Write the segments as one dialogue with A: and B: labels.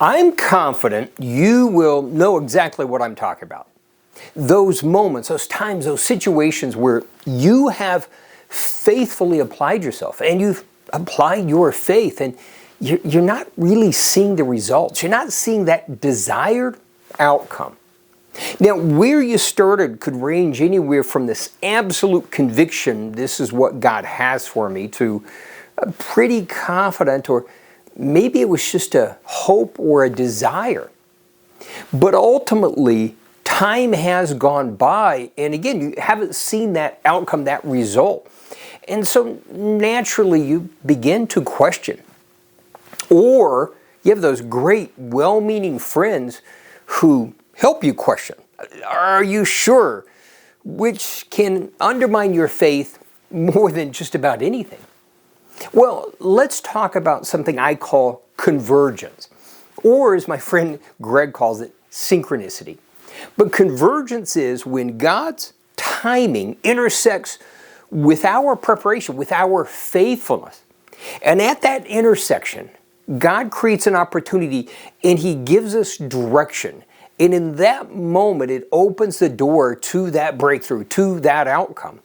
A: I'm confident you will know exactly what I'm talking about. Those moments, those times, those situations where you have faithfully applied yourself and you've applied your faith and you're not really seeing the results. You're not seeing that desired outcome. Now, where you started could range anywhere from this absolute conviction, this is what God has for me, to a pretty confident, or maybe it was just a hope or a desire. But ultimately, time has gone by, and again, you haven't seen that outcome, that result. And so naturally, you begin to question. Or you have those great, well-meaning friends who help you question. Are you sure? Which can undermine your faith more than just about anything. Well, let's talk about something I call convergence, or as my friend Greg calls it, synchronicity. But convergence is when God's timing intersects with our preparation, with our faithfulness. And at that intersection, God creates an opportunity and He gives us direction. And in that moment, it opens the door to that breakthrough, to that outcome.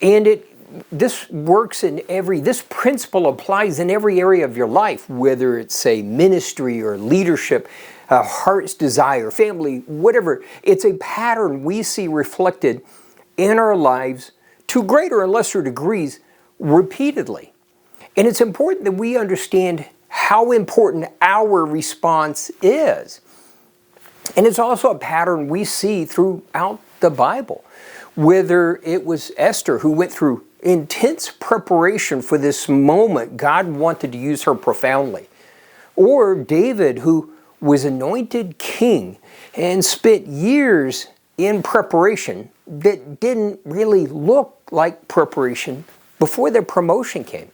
A: And this works in this principle applies in every area of your life, whether it's, say, ministry or leadership, heart's desire, family, whatever. It's a pattern we see reflected in our lives to greater and lesser degrees repeatedly. And it's important that we understand how important our response is. And it's also a pattern we see throughout the Bible. Whether it was Esther, who went through intense preparation for this moment God wanted to use her profoundly, or David, who was anointed king and spent years in preparation that didn't really look like preparation before the promotion came,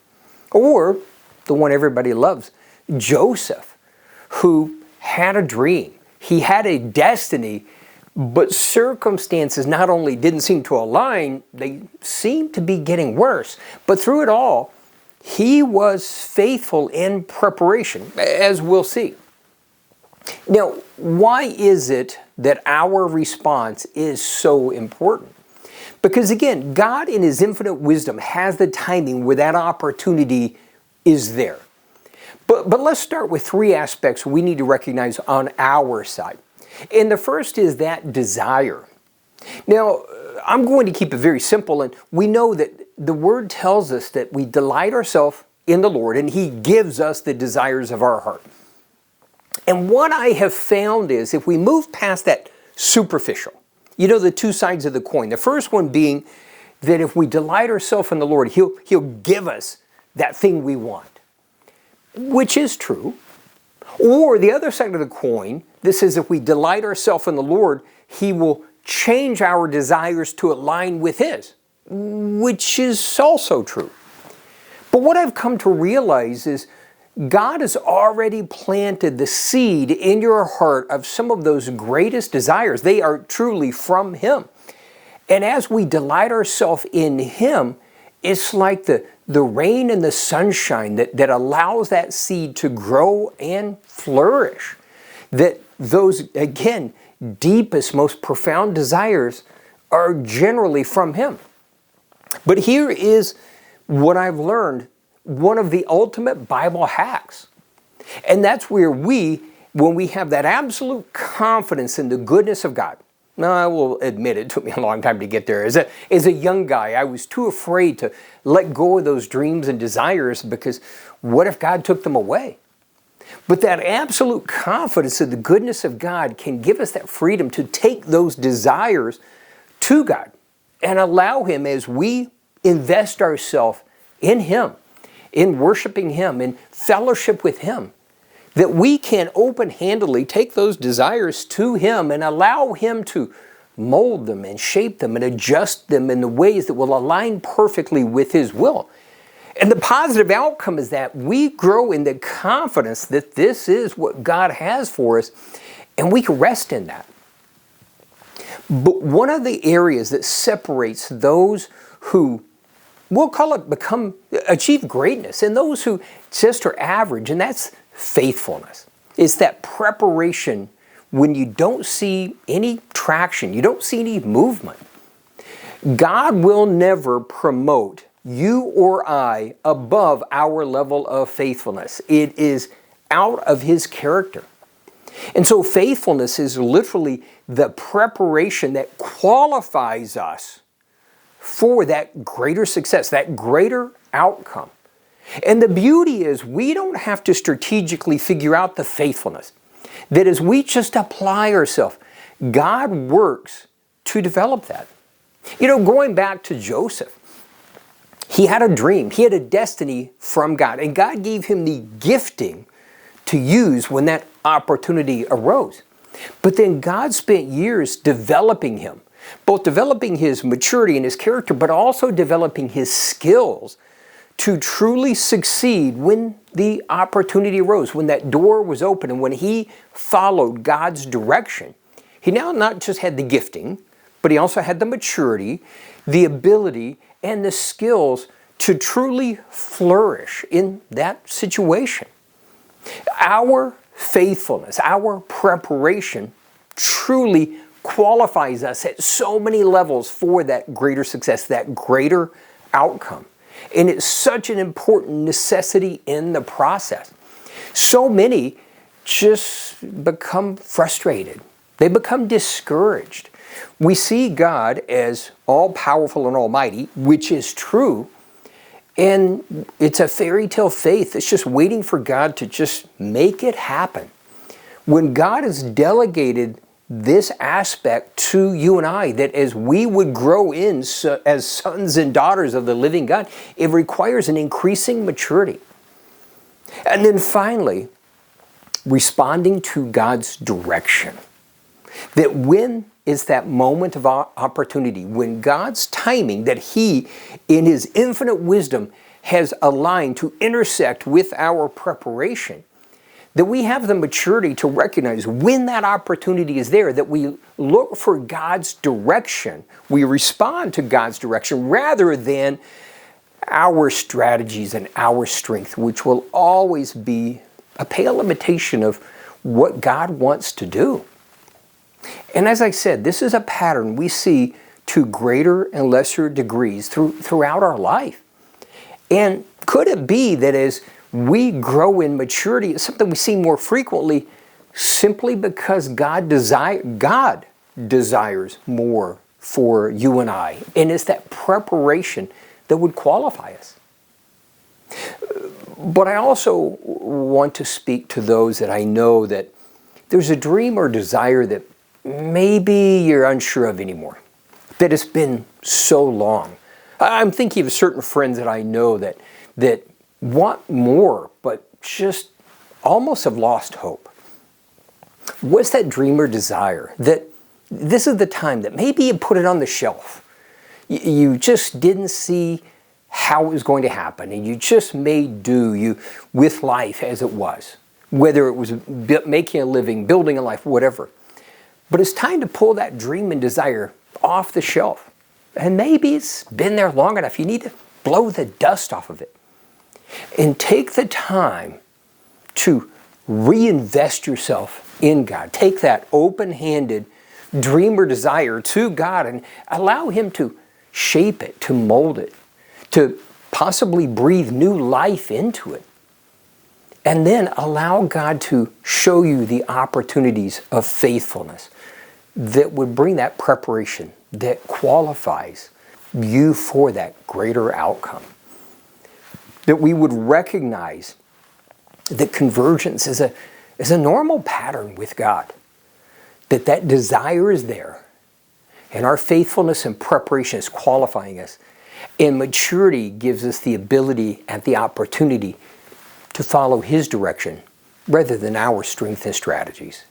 A: or the one everybody loves, Joseph, who had a dream. He had a destiny, but circumstances not only didn't seem to align, they seemed to be getting worse. But through it all, he was faithful in preparation, as we'll see. Now, why is it that our response is so important? Because again, God in His infinite wisdom has the timing where that opportunity is there. But let's start with three aspects we need to recognize on our side. And the first is that desire. Now, I'm going to keep it very simple, and we know that the Word tells us that we delight ourselves in the Lord, and He gives us the desires of our heart. And what I have found is if we move past that superficial, the two sides of the coin, the first one being that if we delight ourselves in the Lord, He'll give us that thing we want. Which is true. Or the other side of the coin, this is if we delight ourselves in the Lord, He will change our desires to align with His, which is also true. But what I've come to realize is God has already planted the seed in your heart of some of those greatest desires. They are truly from Him. And as we delight ourselves in Him, it's like the rain and the sunshine that allows that seed to grow and flourish. That those, again, deepest, most profound desires are generally from Him. But here is what I've learned, one of the ultimate Bible hacks. And that's where when we have that absolute confidence in the goodness of God. Now, I will admit it took me a long time to get there. As a young guy, I was too afraid to let go of those dreams and desires because what if God took them away? But that absolute confidence in the goodness of God can give us that freedom to take those desires to God and allow Him, as we invest ourselves in Him, in worshiping Him, in fellowship with Him, that we can open-handedly take those desires to Him and allow Him to mold them and shape them and adjust them in the ways that will align perfectly with His will. And the positive outcome is that we grow in the confidence that this is what God has for us, and we can rest in that. But one of the areas that separates those who, we'll call it achieve greatness, and those who just are average, and that's faithfulness. It's that preparation when you don't see any traction, you don't see any movement. God will never promote you or I above our level of faithfulness. It is out of His character. And so faithfulness is literally the preparation that qualifies us for that greater success, that greater outcome. And the beauty is we don't have to strategically figure out the faithfulness. That as we just apply ourselves, God works to develop that. Going back to Joseph, he had a dream, he had a destiny from God, and God gave him the gifting to use when that opportunity arose. But then God spent years developing him, both developing his maturity and his character, but also developing his skills to truly succeed when the opportunity arose, when that door was open, and when he followed God's direction. He now not just had the gifting, but he also had the maturity, the ability, and the skills to truly flourish in that situation. Our faithfulness, our preparation truly qualifies us at so many levels for that greater success, that greater outcome. And it's such an important necessity in the process. So many just become frustrated. They become discouraged. We see God as all-powerful and almighty, which is true, and it's a fairy tale faith. It's just waiting for God to just make it happen. When God has delegated this aspect to you and I, that as we would grow in as sons and daughters of the living God, it requires an increasing maturity. And then finally, responding to God's direction. That when is that moment of opportunity, when God's timing that He, in His infinite wisdom, has aligned to intersect with our preparation, that we have the maturity to recognize when that opportunity is there, that we look for God's direction, we respond to God's direction rather than our strategies and our strength, which will always be a pale imitation of what God wants to do. And as I said, this is a pattern we see to greater and lesser degrees throughout our life. And could it be that as we grow in maturity, it's something we see more frequently simply because God desires more for you and I. And it's that preparation that would qualify us. But I also want to speak to those that I know that there's a dream or desire that maybe you're unsure of anymore, that it's been so long. I'm thinking of certain friends that I know that want more, but just almost have lost hope. What's that dream or desire that this is the time that maybe you put it on the shelf? You just didn't see how it was going to happen, and you just made do with life as it was, whether it was making a living, building a life, whatever. But it's time to pull that dream and desire off the shelf. And maybe it's been there long enough. You need to blow the dust off of it. And take the time to reinvest yourself in God. Take that open-handed dream or desire to God and allow Him to shape it, to mold it, to possibly breathe new life into it. And then allow God to show you the opportunities of faithfulness that would bring that preparation that qualifies you for that greater outcome. That we would recognize that convergence is a normal pattern with God. That desire is there. And our faithfulness and preparation is qualifying us. And maturity gives us the ability and the opportunity to follow His direction rather than our strength and strategies.